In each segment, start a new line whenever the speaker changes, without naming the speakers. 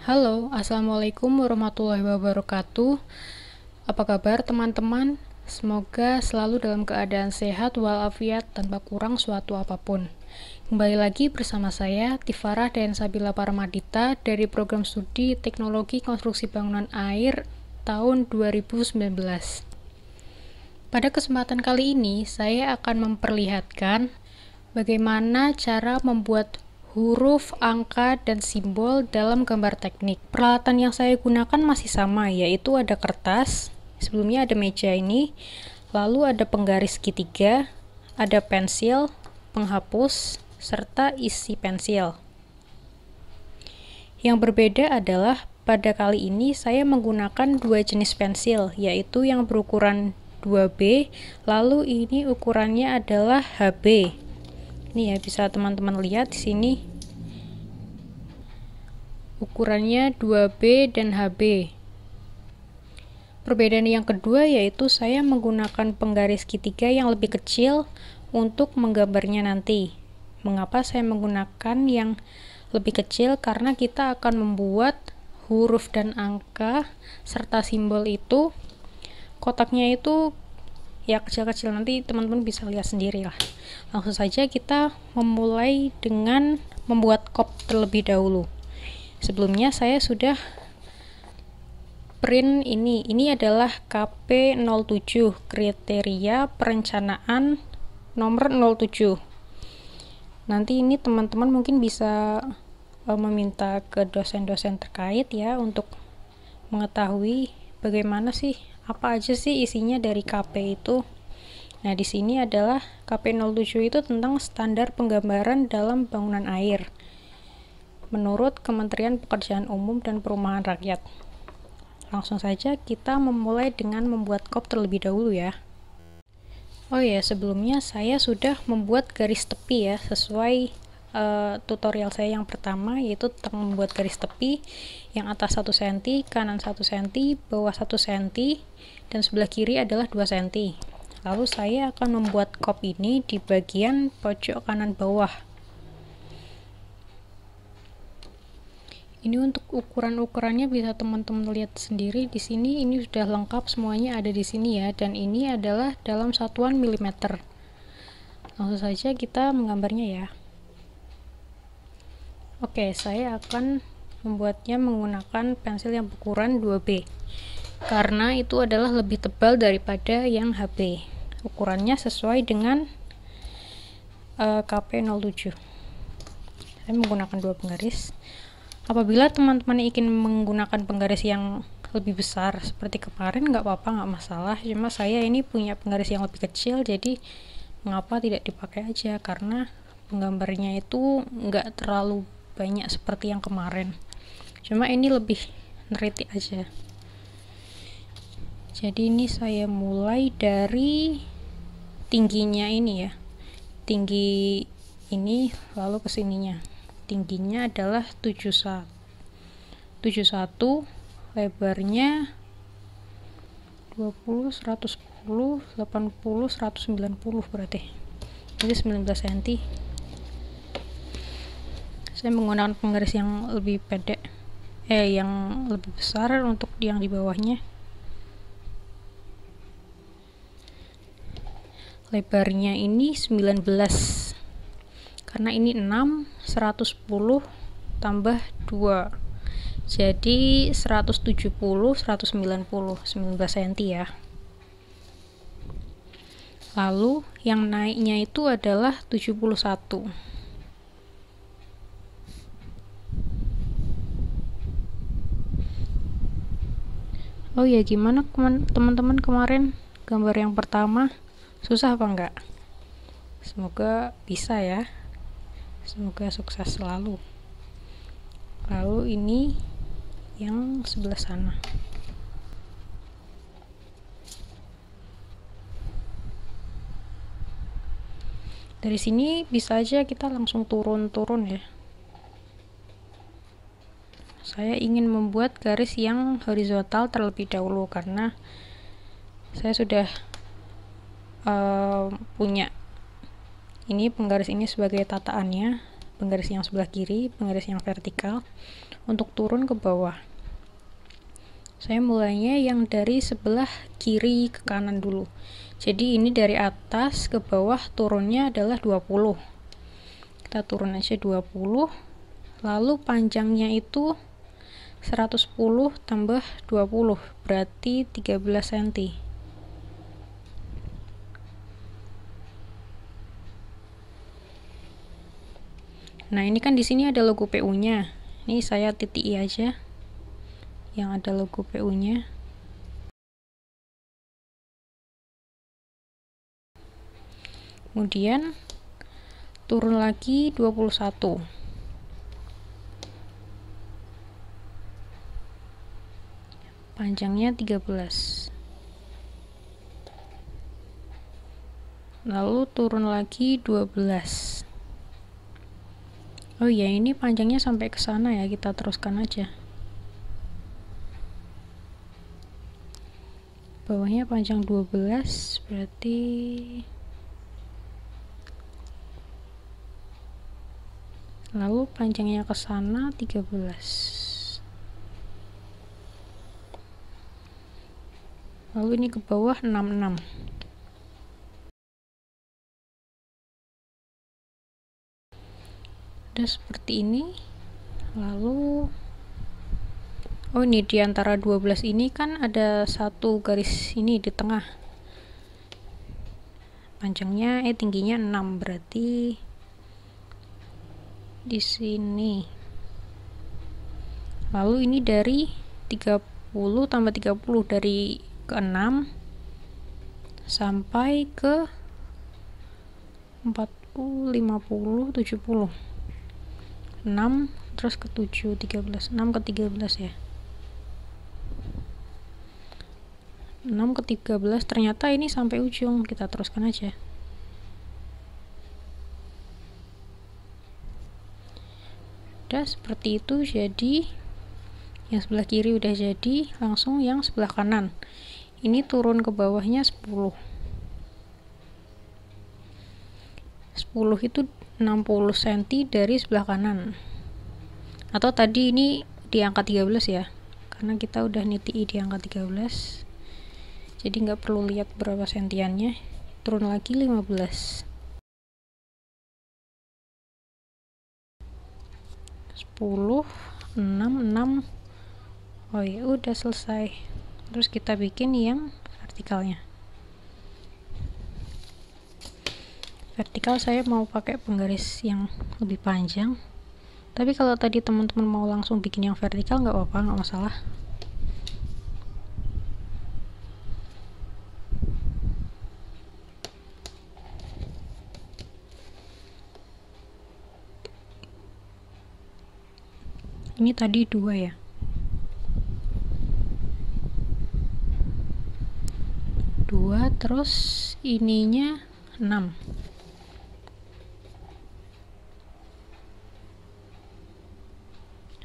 Halo, Assalamualaikum warahmatullahi wabarakatuh. Apa kabar teman-teman? Semoga selalu dalam keadaan sehat walafiat tanpa kurang suatu apapun. Kembali lagi bersama saya, Tifarah dan Sabila Paramadita dari program studi Teknologi Konstruksi Bangunan Air tahun 2019. Pada kesempatan kali ini, saya akan memperlihatkan bagaimana cara membuat huruf, angka, dan simbol dalam gambar teknik. Peralatan yang saya gunakan masih sama, yaitu ada kertas, sebelumnya ada meja ini, lalu ada penggaris segitiga, ada pensil, penghapus, serta isi pensil. Yang berbeda adalah pada kali ini saya menggunakan dua jenis pensil, yaitu yang berukuran 2B, lalu ini ukurannya adalah HB. Ini ya, bisa teman-teman lihat di sini ukurannya 2B dan HB. Perbedaan yang kedua yaitu saya menggunakan penggaris segitiga yang lebih kecil untuk menggambarnya nanti. Mengapa saya menggunakan yang lebih kecil? Karena kita akan membuat huruf dan angka serta simbol itu, kotaknya itu ya kecil-kecil, nanti teman-teman bisa lihat sendiri lah. Langsung saja kita memulai dengan membuat kop terlebih dahulu. Sebelumnya saya sudah print ini adalah KP07, kriteria perencanaan nomor 07. Nanti ini teman-teman mungkin bisa meminta ke dosen-dosen terkait ya untuk mengetahui bagaimana sih, apa aja sih isinya dari KP itu. Nah, di sini adalah KP07 itu tentang standar penggambaran dalam bangunan air menurut Kementerian Pekerjaan Umum dan Perumahan Rakyat. Langsung saja kita memulai dengan membuat kop terlebih dahulu ya. Oh ya, sebelumnya saya sudah membuat garis tepi ya, sesuai tutorial saya yang pertama, yaitu tentang membuat garis tepi yang atas 1 cm, kanan 1 cm, bawah 1 cm, dan sebelah kiri adalah 2 cm. Lalu saya akan membuat kop ini di bagian pojok kanan bawah. Ini untuk ukuran-ukurannya bisa teman-teman lihat sendiri di sini. Ini sudah lengkap semuanya ada di sini ya, dan ini adalah dalam satuan milimeter. Langsung saja kita menggambarnya ya. Oke, saya akan membuatnya menggunakan pensil yang berukuran 2B karena itu adalah lebih tebal daripada yang HB. Ukurannya sesuai dengan KP07. Saya menggunakan dua penggaris. Apabila teman-teman ingin menggunakan penggaris yang lebih besar seperti kemarin, nggak apa-apa, nggak masalah. Cuma saya ini punya penggaris yang lebih kecil, jadi mengapa tidak dipakai aja, karena penggambarnya itu nggak terlalu banyak seperti yang kemarin, cuma ini lebih neriti aja. Jadi ini saya mulai dari tingginya ini ya, tinggi ini lalu kesininya. Tingginya adalah 71, lebarnya 20, 110, 80, 190 berarti. Jadi 19 cm. Saya menggunakan penggaris yang lebih pendek, yang lebih besar untuk yang di bawahnya. Lebarnya ini 19, karena ini 6, 110 tambah 2, jadi 170, 190, 19 cm ya. Lalu yang naiknya itu adalah 71. Oh ya, gimana teman-teman kemarin gambar yang pertama? Susah apa enggak? Semoga bisa ya. Semoga sukses selalu. Lalu ini yang sebelah sana. Dari sini bisa aja kita langsung turun-turun ya. Saya ingin membuat garis yang horizontal terlebih dahulu karena saya sudah punya ini penggaris ini sebagai tataannya. penggaris yang sebelah kiri, penggaris yang vertikal, untuk turun ke bawah. Saya mulainya yang dari sebelah kiri ke kanan dulu. Jadi ini dari atas ke bawah turunnya adalah 20. Kita turun aja 20. Lalu panjangnya itu 110 tambah 20, berarti 13 cm. Nah, ini kan di sini ada logo PU-nya. Ini saya titiki aja yang ada logo PU-nya. Kemudian turun lagi 21. Panjangnya 13. Lalu turun lagi 12. Oh ya, ini panjangnya sampai ke sana ya, kita teruskan aja. Bawahnya panjang 12, berarti lalu panjangnya ke sana 13. Lalu ini ke bawah 66. Udah seperti ini. Lalu oh, ini di antara 12 ini kan ada satu garis ini di tengah. Panjangnya tingginya 6, berarti di sini. Lalu ini dari 30 tambah 30, dari ke 6 sampai ke 40, 50, 70. 6 terus ke 7, 13, 6 ke 13 ya. 6 ke 13, ternyata ini sampai ujung, kita teruskan aja. Udah seperti itu, jadi yang sebelah kiri udah jadi, langsung yang sebelah kanan. Ini turun ke bawahnya 10. 10 itu 60 cm dari sebelah kanan. Atau tadi ini di angka 13 ya, karena kita udah nitiki di angka 13, jadi nggak perlu lihat berapa sentiannya. Turun lagi 15. 10, 6, 6. Oh ya, udah selesai. Terus kita bikin yang vertikalnya. Vertikal saya mau pakai penggaris yang lebih panjang, tapi kalau tadi teman-teman mau langsung bikin yang vertikal nggak apa-apa, nggak masalah. Ini tadi 2 ya. 2, terus ininya 6.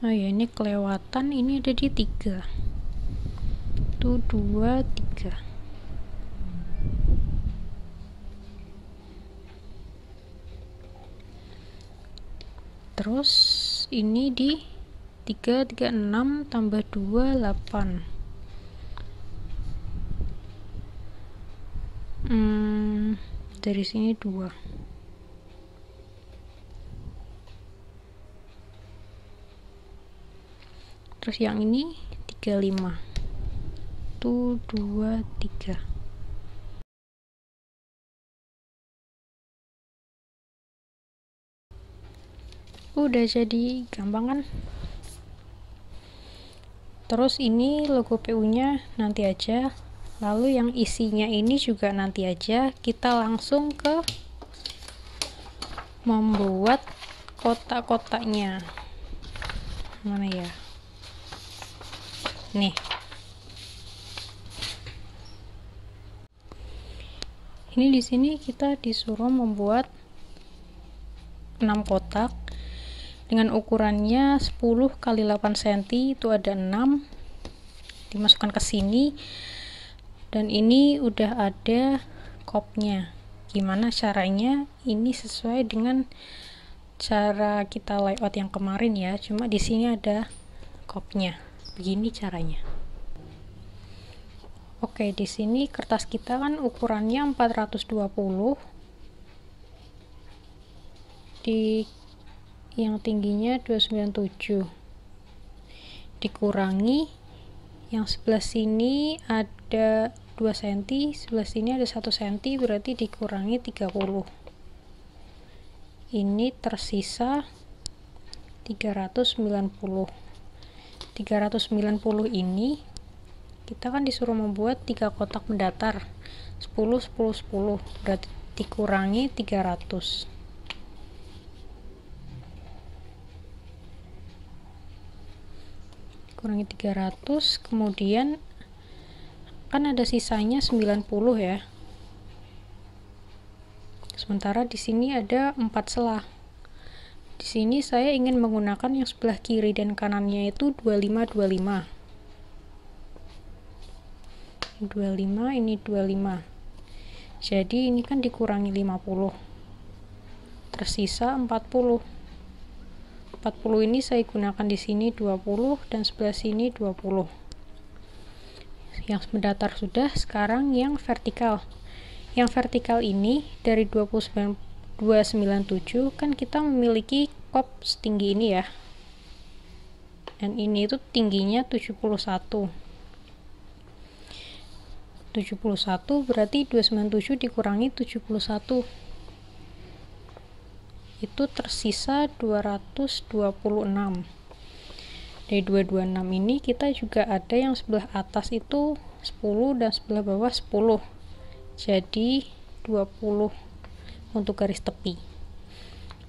Oh ya, ini kelewatan, ini ada di 3. Tuh 2, 3. Terus ini di 3, 3, 6 tambah 2, 8. Dari sini 2. Terus yang ini 35. Tuh 2, 3. Udah jadi, gampang kan? Terus ini logo PU-nya nanti aja. Lalu yang isinya ini juga nanti aja. Kita langsung ke membuat kotak-kotaknya. Mana ya? Nih. Ini di sini kita disuruh membuat 6 kotak dengan ukurannya 10 kali 8 cm, itu ada 6. Dimasukkan ke sini. Dan ini udah ada kopnya. Gimana caranya? Ini sesuai dengan cara kita layout yang kemarin ya, cuma di sini ada kopnya. Begini caranya. Oke, di sini kertas kita kan ukurannya 420, di yang tingginya 297, dikurangi yang sebelah sini ada 2 cm, sebelah sini ada 1 cm, berarti dikurangi 30. Ini tersisa 390. 390 ini kita kan disuruh membuat 3 kotak mendatar, 10 10 10, berarti dikurangi 300. Kurangi 300, kemudian kan ada sisanya 90 ya. Sementara di sini ada 4 celah. Di sini saya ingin menggunakan yang sebelah kiri dan kanannya itu 25 25. 25, ini 25. Jadi ini kan dikurangi 50. Tersisa 40. 40 ini saya gunakan di sini 20 dan sebelah sini 20. Yang mendatar sudah, sekarang yang vertikal. Yang vertikal ini dari 297 kan kita memiliki kop setinggi ini ya. Dan ini itu tingginya 71. 71 berarti 297 dikurangi 71. Itu tersisa 226. Dari 226 ini kita juga ada yang sebelah atas itu 10 dan sebelah bawah 10. Jadi 20 untuk garis tepi.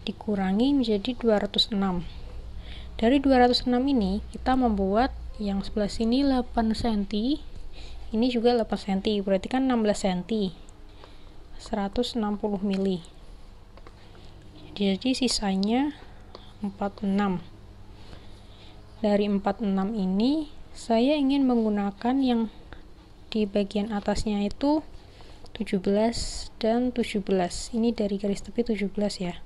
Dikurangi menjadi 206. Dari 206 ini kita membuat yang sebelah sini 8 cm, ini juga 8 cm, berarti kan 16 cm, 160 mili. Jadi sisanya 46. Dari 46 ini saya ingin menggunakan yang di bagian atasnya itu 17 dan 17. Ini dari garis tepi 17 ya.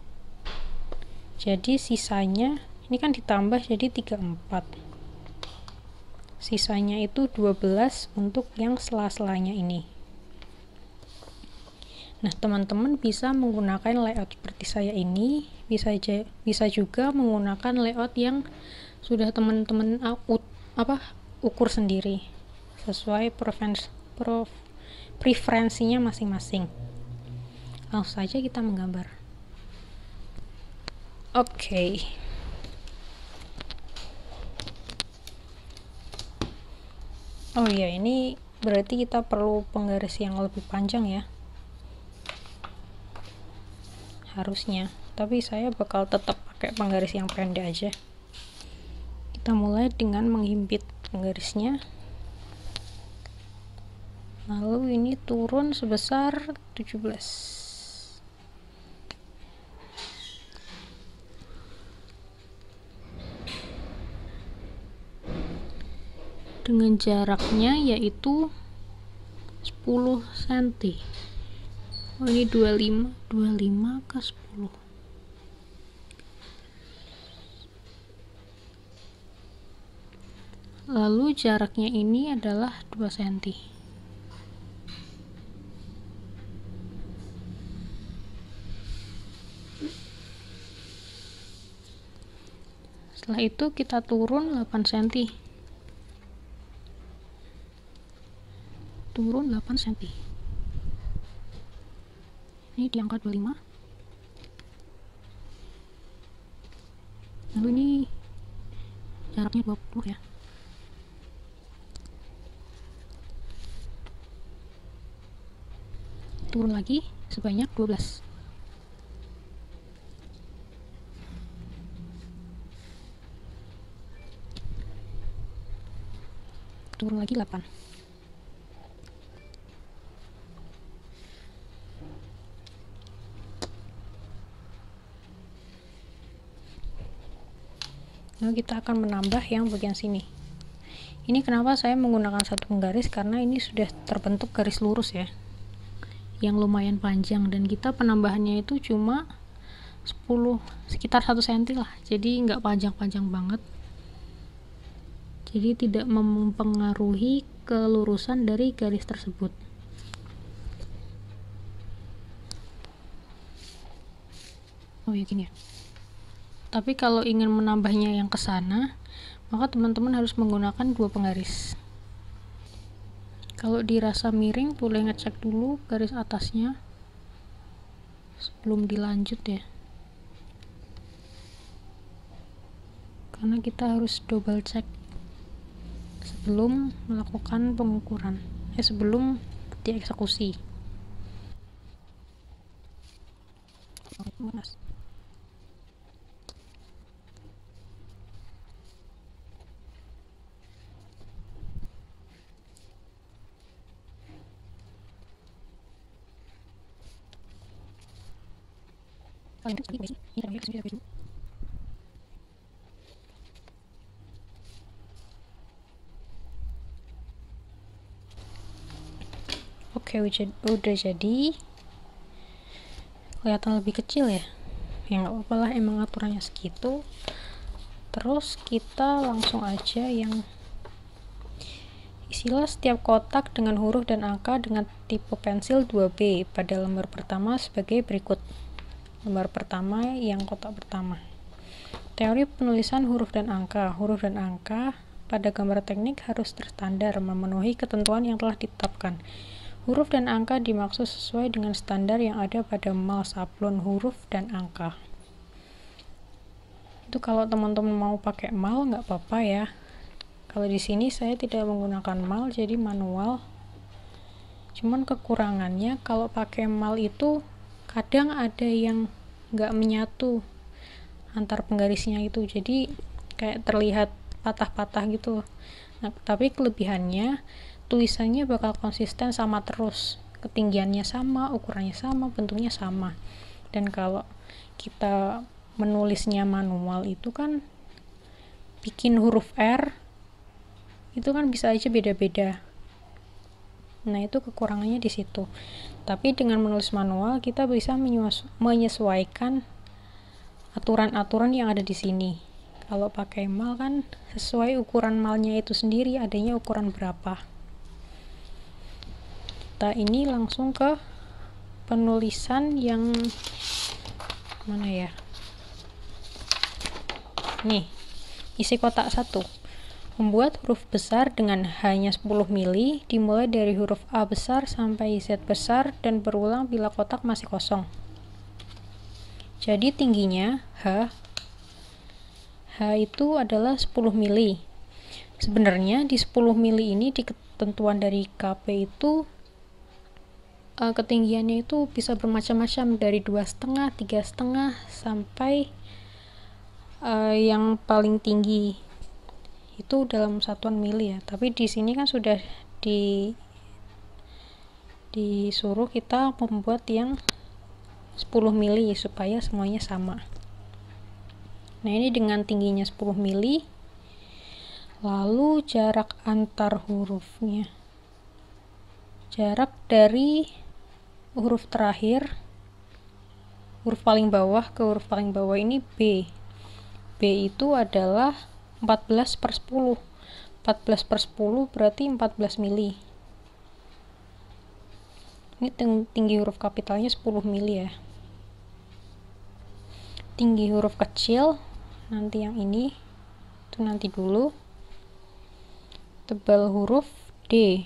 Jadi sisanya ini kan ditambah jadi 34. Sisanya itu 12 untuk yang sela-selanya ini. Nah, teman-teman bisa menggunakan layout seperti saya ini, bisa juga menggunakan layout yang sudah teman-teman ukur sendiri sesuai preferensinya masing-masing. Langsung saja kita menggambar. Oke. Oh iya, ini berarti kita perlu penggaris yang lebih panjang ya. Harusnya, tapi saya bakal tetap pakai penggaris yang pendek aja. Kita mulai dengan menghimpit penggarisnya, lalu ini turun sebesar 17. Dengan jaraknya yaitu 10 cm. Oh, ini 25 ke 10. Lalu jaraknya ini adalah 2 cm. Setelah itu kita turun 8 cm. Turun 8 cm. Ini di angka 25. Lalu ini jaraknya 20 ya. Turun lagi sebanyak 12. Turun lagi 8. Lalu kita akan menambah yang bagian sini. Ini kenapa saya menggunakan satu penggaris, karena ini sudah terbentuk garis lurus ya, yang lumayan panjang, dan kita penambahannya itu cuma sekitar 1 cm lah, jadi nggak panjang-panjang banget, jadi tidak mempengaruhi kelurusan dari garis tersebut. Oh ya gini ya, tapi kalau ingin menambahnya yang ke sana, maka teman-teman harus menggunakan 2 penggaris. Kalau dirasa miring, boleh ngecek dulu garis atasnya sebelum dilanjut ya, karena kita harus double check sebelum melakukan pengukuran, sebelum dieksekusi. Oke, udah jadi, kelihatan lebih kecil ya, nggak apa-apa lah, emang aturannya segitu. Terus kita langsung aja yang isilah setiap kotak dengan huruf dan angka dengan tipe pensil 2B pada lembar pertama sebagai berikut. Lembar pertama yang kotak pertama. Teori penulisan huruf dan angka. Huruf dan angka pada gambar teknik harus terstandar, memenuhi ketentuan yang telah ditetapkan. Huruf dan angka dimaksud sesuai dengan standar yang ada pada mal sablon huruf dan angka. Itu kalau teman-teman mau pakai mal nggak apa-apa ya. Kalau di sini saya tidak menggunakan mal, jadi manual. Cuman kekurangannya kalau pakai mal itu kadang ada yang nggak menyatu antar penggarisnya itu, jadi kayak terlihat patah-patah gitu. Nah, tapi kelebihannya tulisannya bakal konsisten sama terus, ketinggiannya sama, ukurannya sama, bentuknya sama. Dan kalau kita menulisnya manual itu kan bikin huruf R itu kan bisa aja beda-beda. Nah, itu kekurangannya di situ. Tapi dengan menulis manual kita bisa menyesuaikan aturan-aturan yang ada di sini. Kalau pakai mal kan sesuai ukuran malnya itu sendiri, adanya ukuran berapa. Kita ini langsung ke penulisan yang mana ya? Nih, isi kotak 1. Membuat huruf besar dengan hanya 10 mili, dimulai dari huruf A besar sampai Z besar dan berulang bila kotak masih kosong. Jadi tingginya H itu adalah 10 mili. Sebenarnya di 10 mili ini di ketentuan dari KP itu ketinggiannya itu bisa bermacam-macam, dari 2,5, 3,5 sampai yang paling tinggi itu dalam satuan mili ya. Tapi di sini kan sudah disuruh kita membuat yang 10 mili supaya semuanya sama. Nah, ini dengan tingginya 10 mili. Lalu jarak antar hurufnya. Jarak dari huruf terakhir, huruf paling bawah ke huruf paling bawah ini B. B itu adalah 14/10. 14/10 berarti 14 mili. Ini tinggi huruf kapitalnya 10 mili ya. Tinggi huruf kecil nanti yang ini, itu nanti dulu. Tebal huruf D.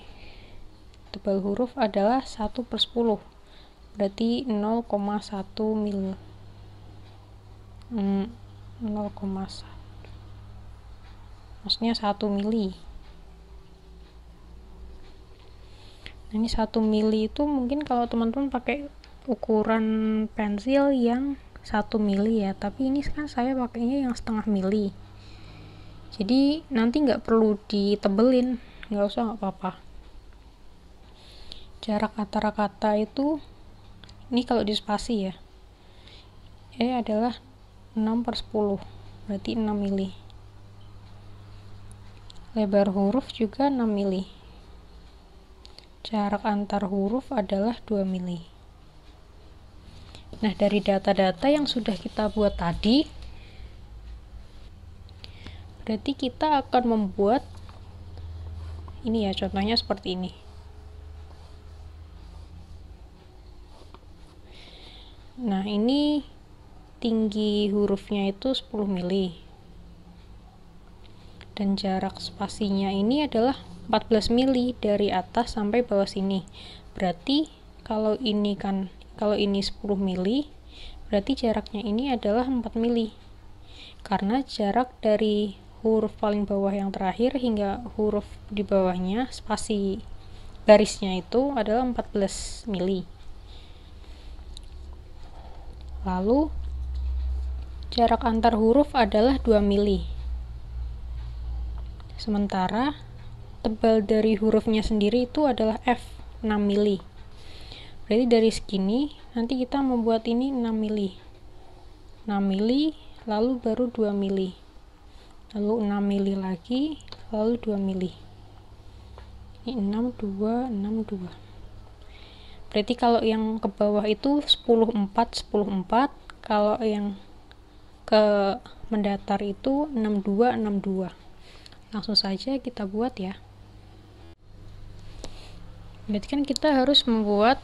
Tebal huruf adalah 1/10, berarti 0,1 mil. 0,1. Maksudnya 1 mili. Nah, ini 1 mili itu mungkin kalau teman-teman pakai ukuran pensil yang 1 mili ya, tapi ini kan saya pakainya yang setengah mili. Jadi nanti nggak perlu ditebelin, nggak usah, nggak apa-apa. Jarak antara kata itu, ini kalau di spasi ya, adalah 6/10, berarti 6 mili. Lebar huruf juga 6 mili. Jarak antar huruf adalah 2 mili. Nah, dari data-data yang sudah kita buat tadi, berarti kita akan membuat ini ya, contohnya seperti ini. Nah, ini tinggi hurufnya itu 10 mili. Dan jarak spasinya ini adalah 14 mili dari atas sampai bawah sini. Berarti kalau ini 10 mili, berarti jaraknya ini adalah 4 mili. Karena jarak dari huruf paling bawah yang terakhir hingga huruf di bawahnya, spasi garisnya itu adalah 14 mili. Lalu jarak antar huruf adalah 2 mili. Sementara tebal dari hurufnya sendiri itu adalah F, 6 mili. Berarti dari segini nanti kita membuat ini 6 mili. 6 mili, lalu baru 2 mili. Lalu 6 mili lagi, lalu 2 mili. Ini 6, 2, 6, 2. Berarti kalau yang ke bawah itu 10, 4, 10, 4. Kalau yang ke mendatar itu 62, 62. Langsung saja kita buat ya. Berarti kan kita harus membuat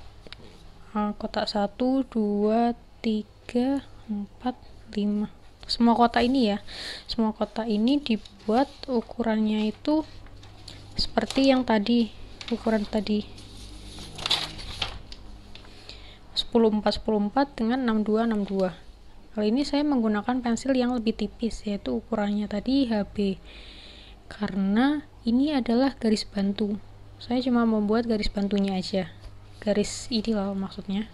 kotak 1, 2, 3, 4, 5. Semua kotak ini ya. Semua kotak ini dibuat ukurannya itu seperti yang tadi, ukuran tadi. 10, 4, 10, 4 dengan 62, 62. Kali ini saya menggunakan pensil yang lebih tipis, yaitu ukurannya tadi HB. Karena ini adalah garis bantu, saya cuma membuat garis bantunya aja, garis ini loh maksudnya.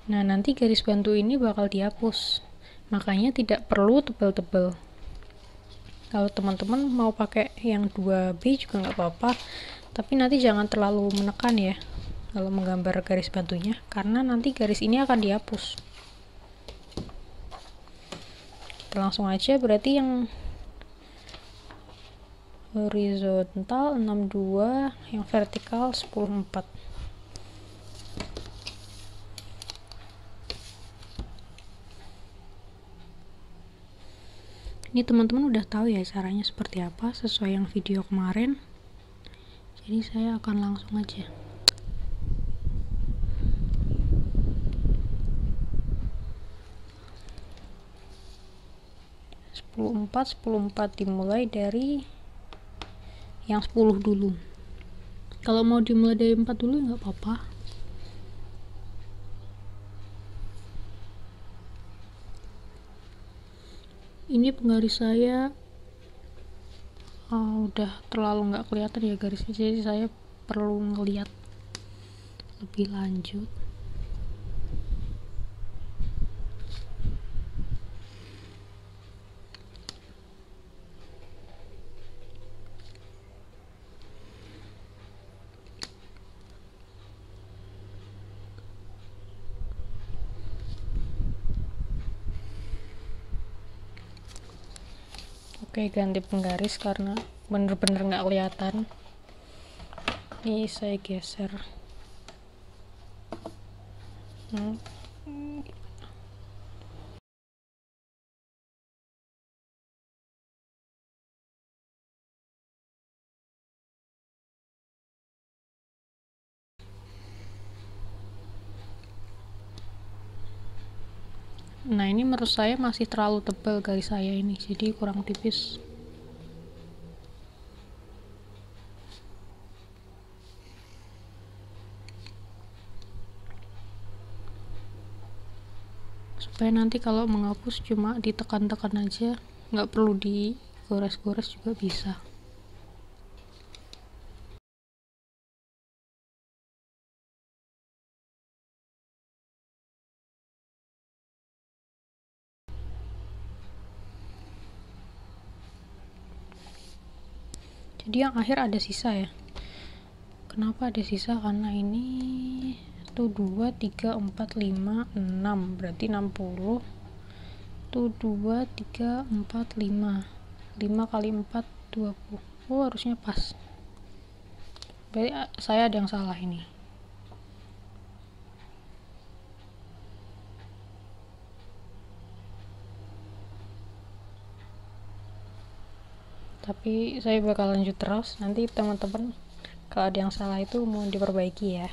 Nah, nanti garis bantu ini bakal dihapus, makanya tidak perlu tebal-tebal. Kalau teman-teman mau pakai yang 2B juga nggak apa-apa, tapi nanti jangan terlalu menekan ya kalau menggambar garis bantunya, karena nanti garis ini akan dihapus. Kita langsung aja, berarti yang horizontal 62, yang vertikal 10, 4. Ini teman-teman udah tahu ya caranya seperti apa sesuai yang video kemarin. Jadi saya akan langsung aja. 10, 4, 10, 4 dimulai dari yang 10 dulu. Kalau mau dimulai dari 4 dulu nggak apa-apa. Ini penggaris saya udah terlalu nggak kelihatan ya garisnya, jadi saya perlu ngeliat lebih lanjut. Oke, ganti penggaris karena bener-bener nggak kelihatan. Ini saya geser. Nah, ini menurut saya masih terlalu tebal garis saya ini, jadi kurang tipis. Supaya nanti kalau menghapus cuma ditekan-tekan aja, nggak perlu digores-gores juga bisa. Jadi yang akhir ada sisa ya. Kenapa ada sisa? Karena ini 1, 2, 3, 4, 5, 6, berarti 60. 1, 2, 3, 4, 5. 5 kali 4, 20. Oh, harusnya pas. Berarti saya ada yang salah ini. tapi saya bakal lanjut terus. Nanti teman-teman kalau ada yang salah itu mau diperbaiki ya.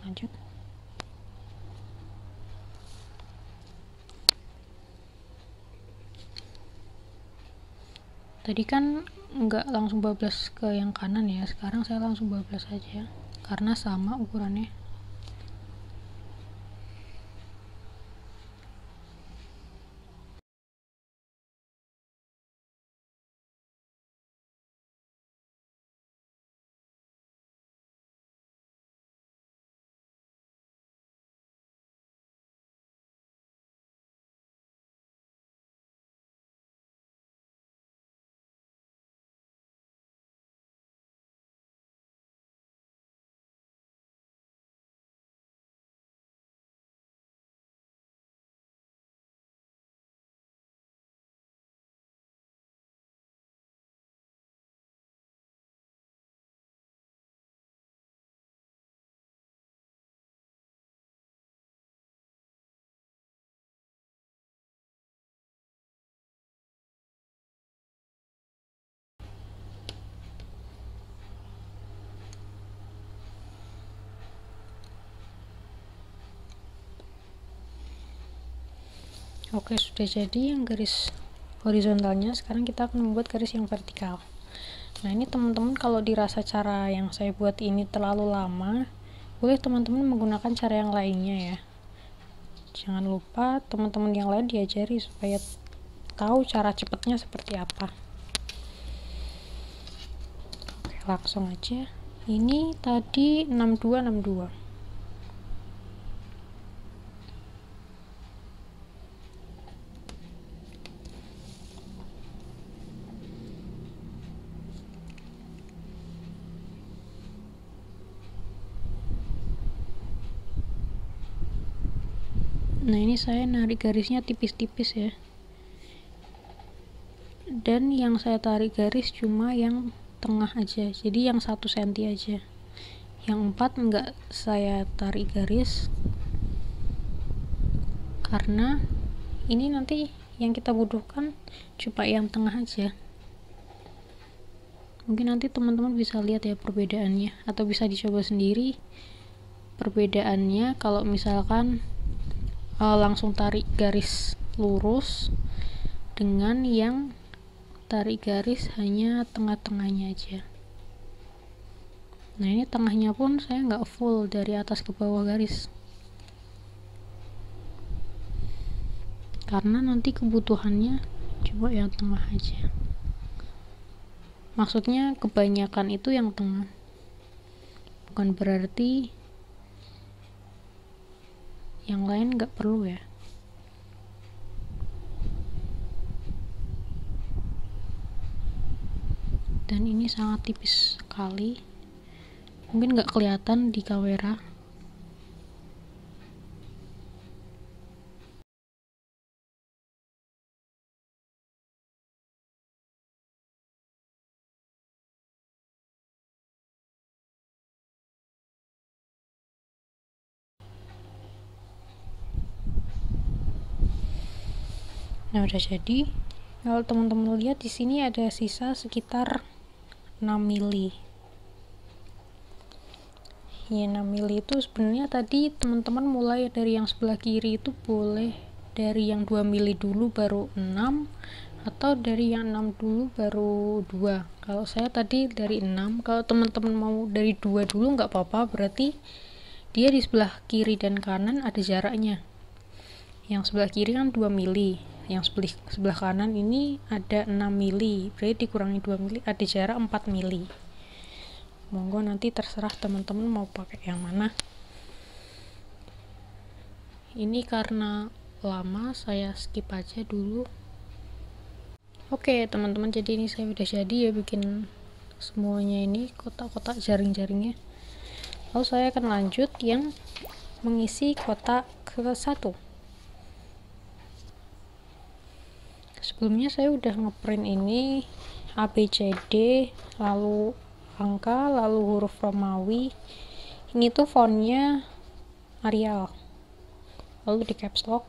Lanjut. Tadi kan nggak langsung bablas ke yang kanan ya, sekarang saya langsung bablas aja karena sama ukurannya. Oke, sudah jadi yang garis horizontalnya. Sekarang kita akan membuat garis yang vertikal. Nah, ini teman-teman kalau dirasa cara yang saya buat ini terlalu lama, boleh teman-teman menggunakan cara yang lainnya ya. Jangan lupa teman-teman yang lain diajari supaya tahu cara cepatnya seperti apa. Oke, langsung aja. Ini tadi 6262. Nah, ini saya narik garisnya tipis-tipis ya. Dan yang saya tarik garis cuma yang tengah aja. Jadi yang 1 cm aja. Yang 4 enggak saya tarik garis. Karena ini nanti yang kita butuhkan cuma yang tengah aja. Mungkin nanti teman-teman bisa lihat ya perbedaannya, atau bisa dicoba sendiri perbedaannya kalau misalkan langsung tarik garis lurus dengan yang tarik garis hanya tengah-tengahnya aja. Nah, ini tengahnya pun saya nggak full dari atas ke bawah garis, karena nanti kebutuhannya cuma yang tengah aja. Maksudnya kebanyakan itu yang tengah, bukan berarti yang lain nggak perlu ya. Dan ini sangat tipis sekali, mungkin nggak kelihatan di kamera. Nah, udah jadi. Kalau teman-teman lihat di sini ada sisa sekitar 6 mili. Ya, 6 mili itu sebenarnya tadi teman-teman mulai dari yang sebelah kiri itu boleh dari yang 2 mili dulu baru 6, atau dari yang 6 dulu baru 2. Kalau saya tadi dari 6. Kalau teman-teman mau dari 2 dulu nggak apa-apa, berarti dia di sebelah kiri dan kanan ada jaraknya. Yang sebelah kiri kan 2 mili, yang sebelah kanan ini ada 6 mili, berarti dikurangi 2 mili ada jarak 4 mili. Monggo nanti terserah teman-teman mau pakai yang mana. Ini karena lama saya skip aja dulu. Oke teman-teman, jadi ini saya udah jadi ya bikin semuanya ini kotak-kotak jaring-jaringnya. Lalu saya akan lanjut yang mengisi kotak ke-1. Sebelumnya saya udah ngeprint ini ABCD, lalu angka, lalu huruf Romawi. Ini tuh fontnya Arial, lalu di caps lock.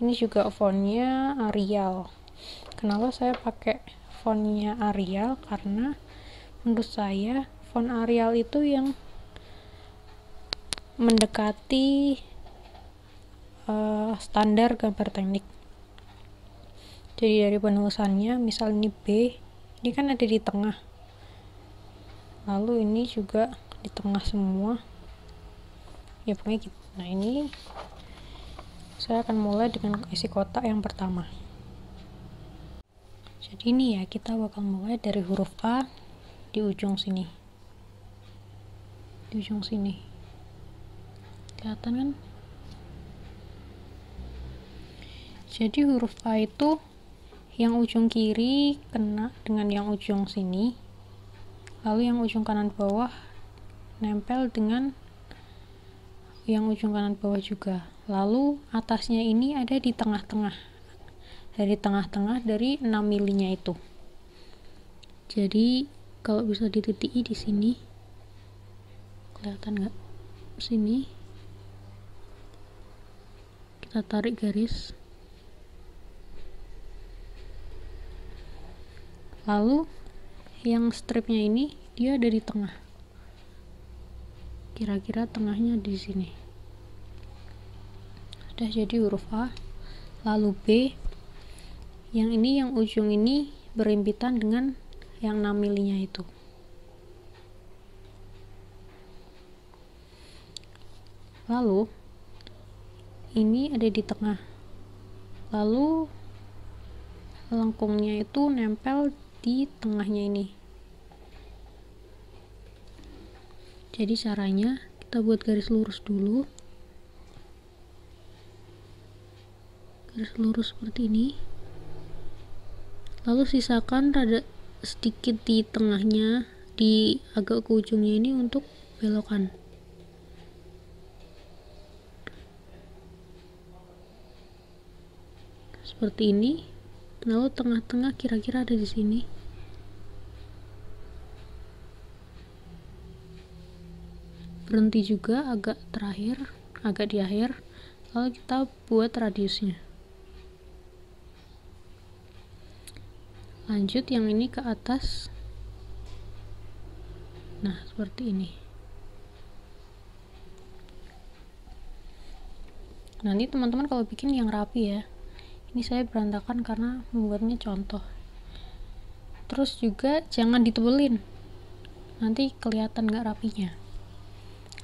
Ini juga fontnya Arial. Kenapa saya pakai fontnya Arial? Karena menurut saya font Arial itu yang mendekati standar gambar teknik. Jadi dari penulisannya, misal ini B, ini kan ada di tengah, lalu ini juga di tengah semua ya, pokoknya gitu. Nah, ini saya akan mulai dengan isi kotak yang pertama. Jadi ini ya, kita bakal mulai dari huruf A di ujung sini, kelihatan kan? Jadi huruf A itu yang ujung kiri kena dengan yang ujung sini, lalu yang ujung kanan bawah nempel dengan yang ujung kanan bawah juga, lalu atasnya ini ada di tengah-tengah, dari 6 milinya itu. Jadi kalau bisa dititiki di sini, kelihatan nggak? Sini kita tarik garis, lalu yang stripnya ini dia ada di tengah, kira-kira tengahnya di sini. Sudah jadi huruf A. Lalu B, yang ini, yang ujung ini berhimpitan dengan yang 6 milinya itu. Lalu ini ada di tengah, lalu lengkungnya itu nempel di tengahnya ini. Jadi caranya kita buat garis lurus dulu, garis lurus seperti ini, lalu sisakan rada sedikit di tengahnya, di agak ke ujungnya ini untuk belokan. Seperti ini. Lalu tengah-tengah kira-kira ada di sini. Berhenti juga agak di akhir, lalu kita buat radiusnya. Lanjut yang ini ke atas. Nah, seperti ini. Nanti teman-teman kalau bikin yang rapi ya. Ini saya berantakan karena membuatnya contoh. Terus juga jangan ditebelin, nanti kelihatan gak rapinya.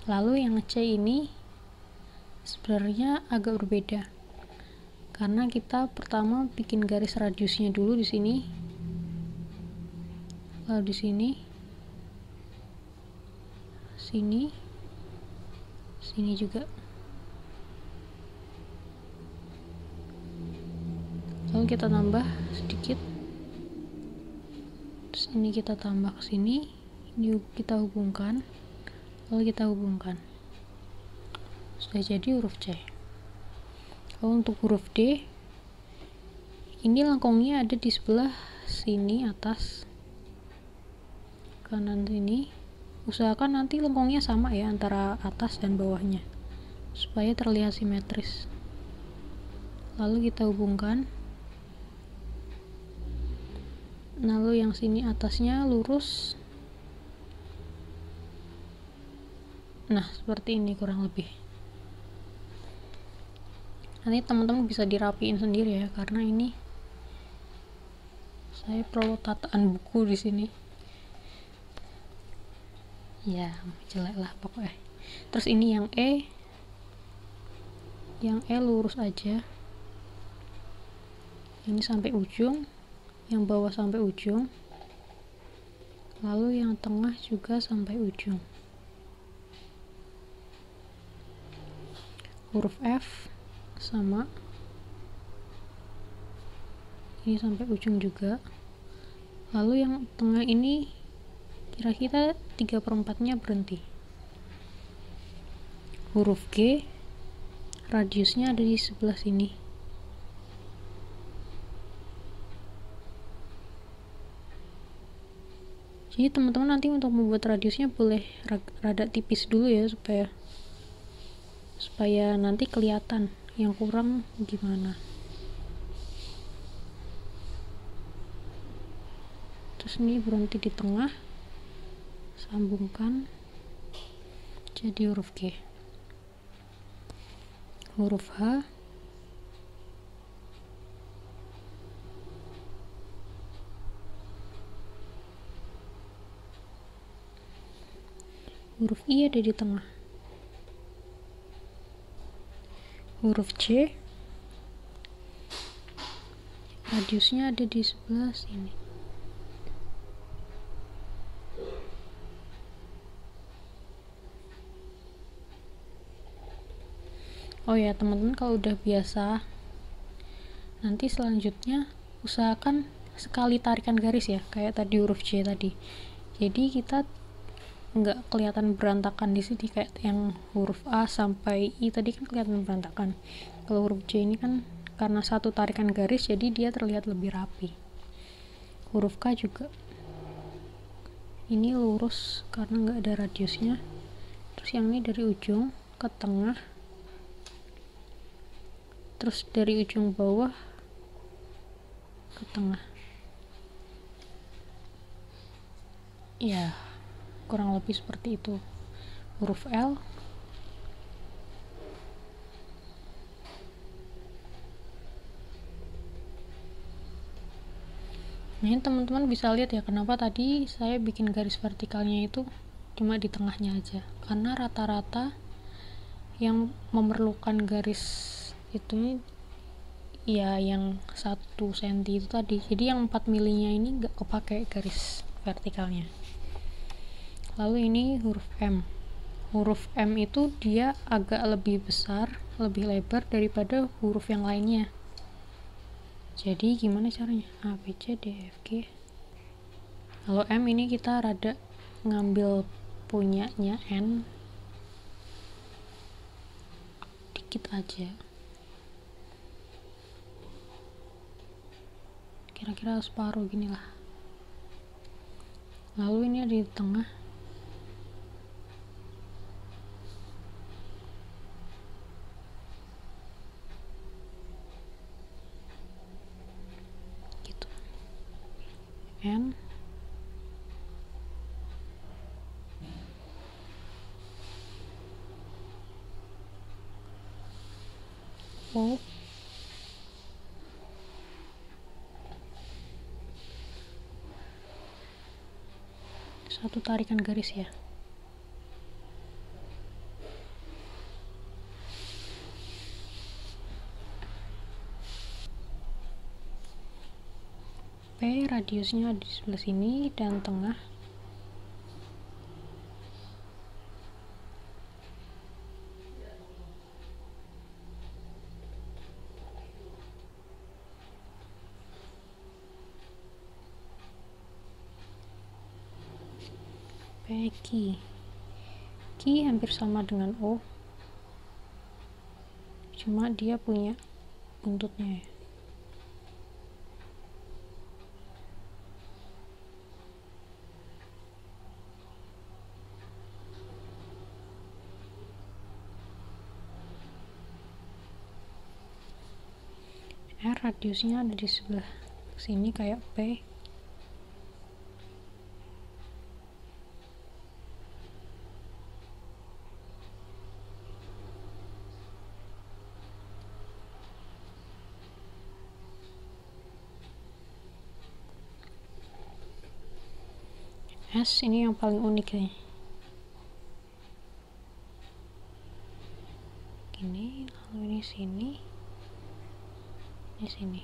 Lalu yang C ini sebenarnya agak berbeda, karena kita pertama bikin garis radiusnya dulu di sini, lalu di sini, sini juga. Lalu kita tambah sedikit, terus ini kita tambah ke sini, ini kita hubungkan, lalu kita hubungkan. Sudah jadi huruf C. Lalu untuk huruf D, ini lengkungnya ada di sebelah sini atas, kanan sini. Usahakan nanti lengkungnya sama ya antara atas dan bawahnya, supaya terlihat simetris. Lalu kita hubungkan. Lalu yang sini atasnya lurus. Nah, seperti ini kurang lebih. Nanti teman-teman bisa dirapiin sendiri ya, karena ini saya perlu tataan buku di sini. Ya, jelek lah pokoknya. Terus ini yang E. Yang E lurus aja. Ini sampai ujung. Yang bawah sampai ujung, lalu yang tengah juga sampai ujung. Huruf F sama, ini sampai ujung juga. Lalu yang tengah ini kira-kira 3/4-nya berhenti. Huruf G, radiusnya ada di sebelah sini. Jadi teman-teman nanti untuk membuat radiusnya boleh rada tipis dulu ya, supaya nanti kelihatan yang kurang gimana. Terus ini berhenti di tengah, sambungkan jadi huruf G, huruf H, huruf I ada di tengah, huruf C radiusnya ada di sebelah sini. Oh ya teman-teman, kalau udah biasa, nanti selanjutnya usahakan sekali tarikan garis ya, kayak tadi huruf C tadi. Jadi kita nggak kelihatan berantakan di sini kayak yang huruf A sampai I tadi kan kelihatan berantakan. Kalau huruf C ini kan karena satu tarikan garis jadi dia terlihat lebih rapi. Huruf K juga ini lurus karena nggak ada radiusnya. Terus yang ini dari ujung ke tengah, terus dari ujung bawah ke tengah. Ya, kurang lebih seperti itu. Huruf L nah ini teman-teman bisa lihat ya kenapa tadi saya bikin garis vertikalnya itu cuma di tengahnya aja, karena rata-rata yang memerlukan garis itu ya yang 1 cm itu tadi, jadi yang 4 milinya ini nggak kepake garis vertikalnya. Lalu ini huruf M. Huruf M itu dia agak lebih besar, lebih lebar daripada huruf yang lainnya. Jadi gimana caranya? A, B, C, D, F, G. Kalau M ini kita rada ngambil punyanya N dikit aja. Kira-kira separuh gini lah. Lalu ini ada di tengah. Gitu. N. O. Satu tarikan garis ya. P radiusnya di sebelah sini dan tengah. Q. Q hampir sama dengan O, cuma dia punya buntutnya ya. R radiusnya ada di sebelah sini kayak P. S ini yang paling unik nih. Gini, lalu ini sini. Ini sini.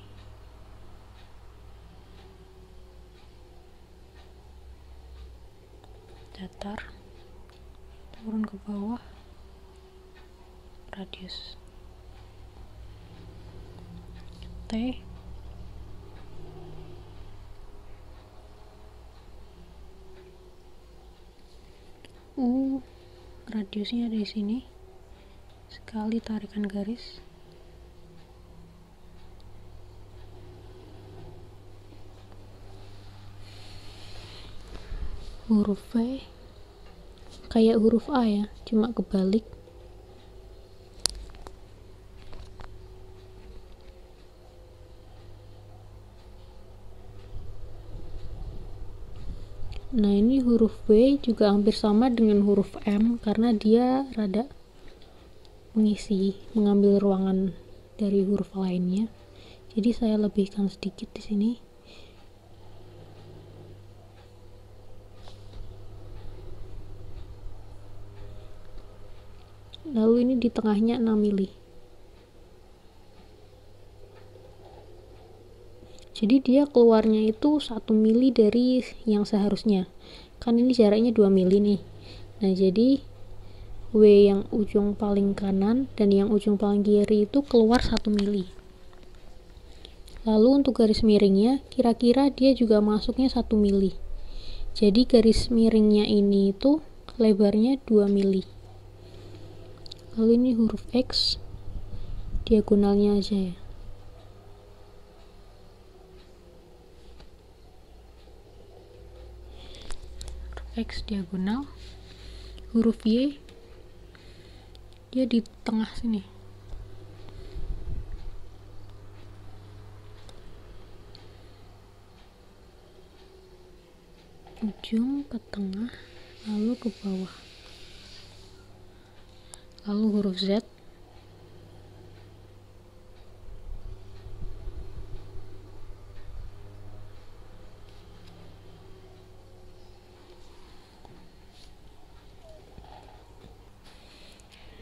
Datar. Turun ke bawah. Radius. T. U radiusnya di sini, sekali tarikan garis. Huruf V kayak huruf A ya, cuma kebalik. Nah, ini huruf W juga hampir sama dengan huruf M karena dia rada mengambil ruangan dari huruf lainnya. Jadi saya lebihkan sedikit di sini. Lalu ini di tengahnya 6 mili. Jadi dia keluarnya itu 1 mili dari yang seharusnya. Kan ini jaraknya 2 mili nih. Nah, jadi W yang ujung paling kanan dan yang ujung paling kiri itu keluar 1 mili. Lalu untuk garis miringnya, kira-kira dia juga masuknya 1 mili. Jadi garis miringnya ini itu lebarnya 2 mili. Lalu ini huruf X, diagonalnya aja ya. X diagonal, huruf Y dia di tengah sini, ujung ke tengah lalu ke bawah. Lalu huruf Z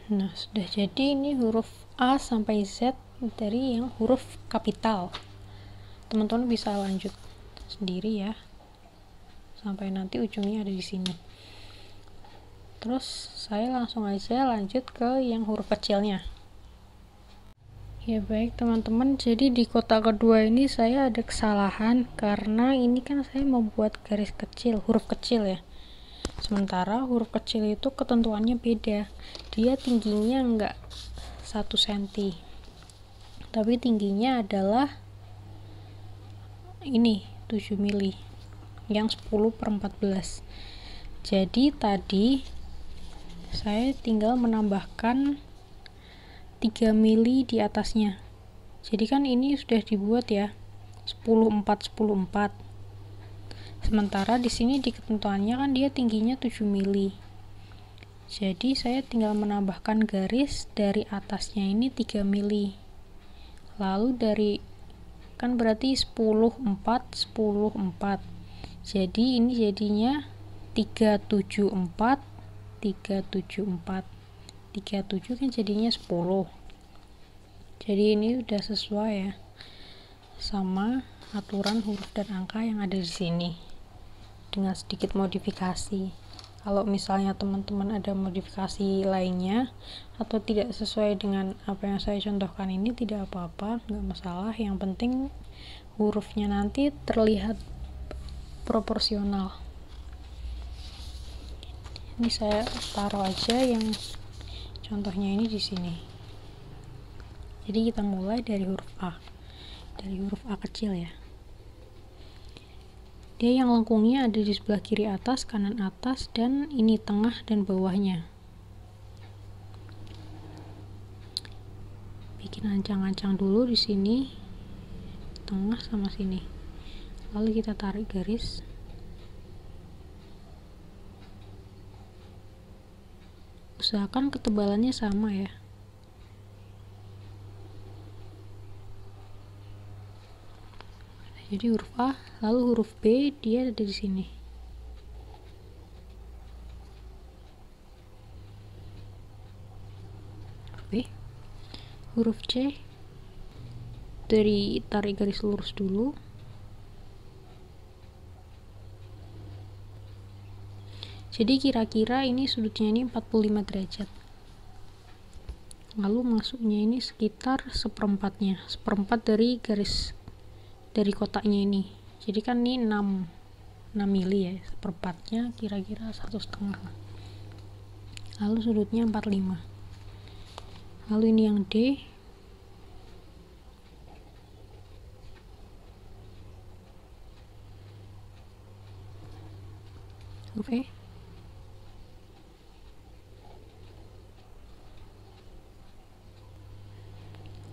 Nah, sudah jadi ini huruf A sampai Z dari yang huruf kapital. Teman-teman bisa lanjut sendiri ya, sampai nanti ujungnya ada di sini. Terus saya langsung aja lanjut ke yang huruf kecilnya. Ya baik teman-teman, jadi di kotak kedua ini saya ada kesalahan karena ini kan saya membuat garis kecil, huruf kecil ya. Sementara huruf kecil itu ketentuannya beda, dia tingginya enggak 1 cm, tapi tingginya adalah ini 7 mili yang 10/14. Jadi tadi saya tinggal menambahkan 3 mili di atasnya. Jadi kan ini sudah dibuat ya 10/4. Sementara di sini di ketentuannya kan dia tingginya 7 mili. Jadi saya tinggal menambahkan garis dari atasnya ini 3 mili. Lalu dari kan berarti 10/4. Jadi ini jadinya 374. 37 kan jadinya 10. Jadi ini udah sesuai ya sama aturan huruf dan angka yang ada di sini, dengan sedikit modifikasi. Kalau misalnya teman-teman ada modifikasi lainnya atau tidak sesuai dengan apa yang saya contohkan ini, tidak apa-apa, nggak masalah. Yang penting hurufnya nanti terlihat proporsional. Ini saya taruh aja yang contohnya ini di sini. Jadi kita mulai dari huruf A, dari huruf A kecil ya. Dia yang lengkungnya ada di sebelah kiri atas, kanan atas, dan ini tengah dan bawahnya. Bikin ancang-ancang dulu di sini, tengah sama sini. Lalu kita tarik garis. Usahakan ketebalannya sama ya. Jadi huruf A, lalu huruf B dia ada di sini. Huruf B, huruf C dari tarik garis lurus dulu. Jadi kira-kira ini sudutnya ini 45 derajat. Lalu masuknya ini sekitar seperempatnya, seperempat dari garis dari kotaknya ini. Jadi kan ini 6 mili ya, seperempatnya kira-kira 1,5. Lalu sudutnya 45. Lalu ini yang D, huruf E,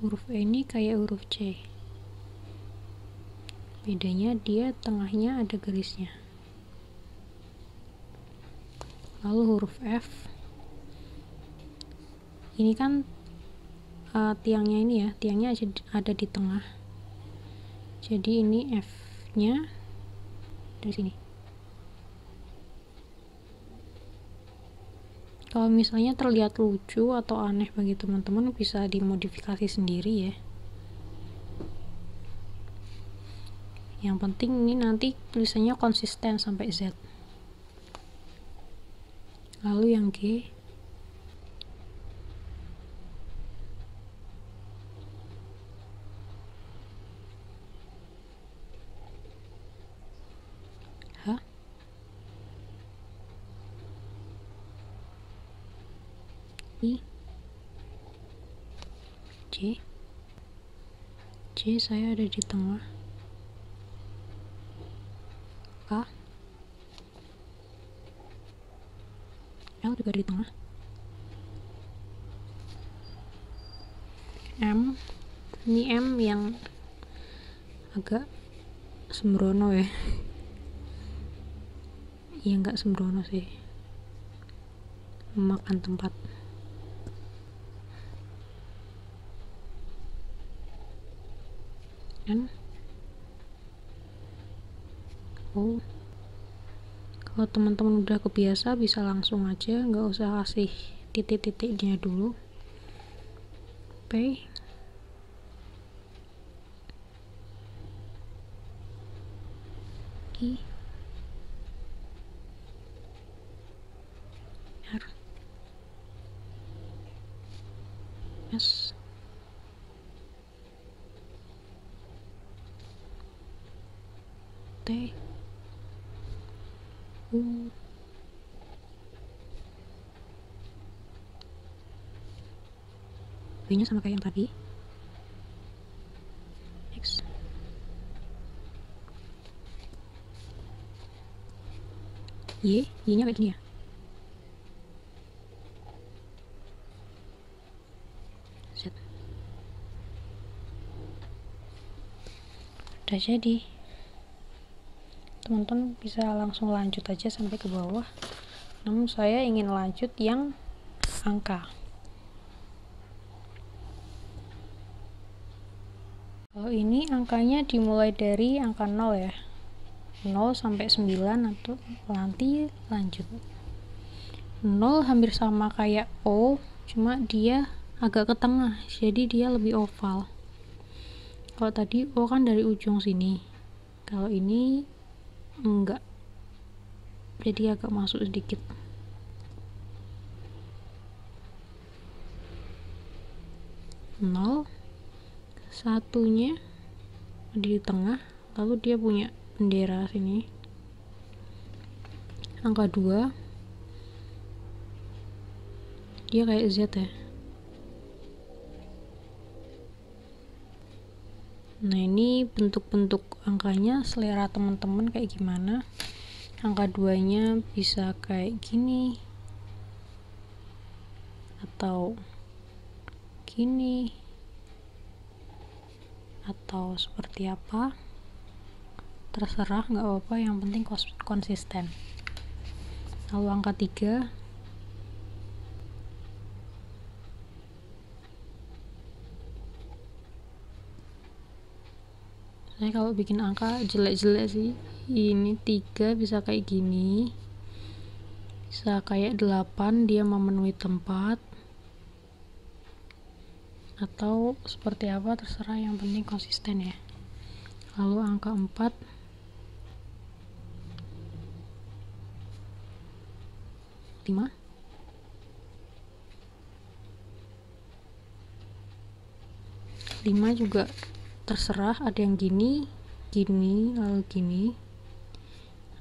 huruf E ini kayak huruf C. Bedanya dia tengahnya ada garisnya. lalu huruf F. Ini kan tiangnya ini ya, tiangnya ada di tengah, jadi ini F nya dari sini. Kalau misalnya terlihat lucu atau aneh bagi teman-teman, bisa dimodifikasi sendiri ya. Yang penting ini nanti tulisannya konsisten sampai Z. Lalu yang G, H, I, J. J saya ada di tengah. K, L juga di tengah. M, ini M yang agak sembrono ya. Ya nggak sembrono sih, memakan tempat. N, O. Kalau teman-teman udah kebiasa bisa langsung aja, nggak usah kasih titik-titiknya dulu. P, I, R, S, T, U, B nya sama kayak yang tadi, X, Y, Y nya kayak gini ya. Z. Udah jadi. Teman-teman bisa langsung lanjut aja sampai ke bawah. Namun saya ingin lanjut yang angka. Kalau ini angkanya dimulai dari angka 0 ya. 0 sampai 9 atau nanti lanjut. 0 hampir sama kayak O, cuma dia agak ke tengah, jadi dia lebih oval. Kalau tadi O kan dari ujung sini. Kalau ini enggak, jadi agak masuk sedikit. Nol, satunya di tengah, lalu dia punya bendera sini. Angka 2 dia kayak Z ya. Nah, ini bentuk-bentuk angkanya selera teman-teman kayak gimana. Angka 2 nya bisa kayak gini atau gini atau seperti apa, terserah, nggak apa-apa, yang penting konsisten. Lalu angka 3 saya kalau bikin angka jelek-jelek sih. Ini 3 bisa kayak gini, bisa kayak 8, dia memenuhi tempat, atau seperti apa, terserah, yang penting konsisten ya. Lalu angka 4 5 5 juga terserah, ada yang gini, gini, lalu gini,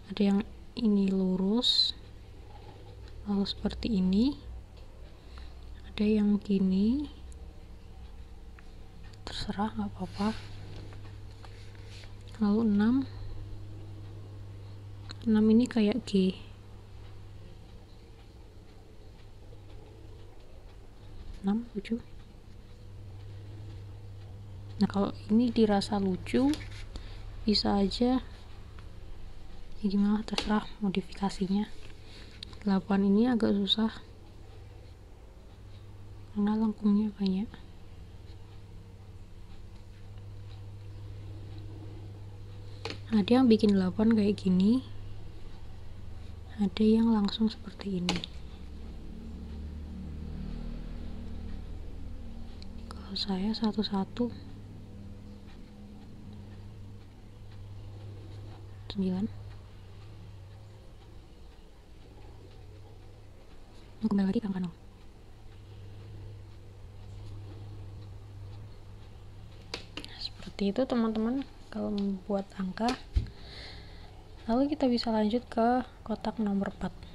ada yang ini lurus lalu seperti ini, ada yang gini, terserah, nggak apa-apa. Lalu 6 ini kayak G. 6, 7. Nah, kalau ini dirasa lucu, bisa aja ya, gimana, terserah modifikasinya. 8 ini agak susah karena lengkungnya banyak. Ada yang bikin 8 kayak gini, ada yang langsung seperti ini. Kalau saya satu-satu 9. Kembali lagi ke angka 0. Seperti itu teman-teman kalau membuat angka. Lalu kita bisa lanjut ke kotak nomor 4.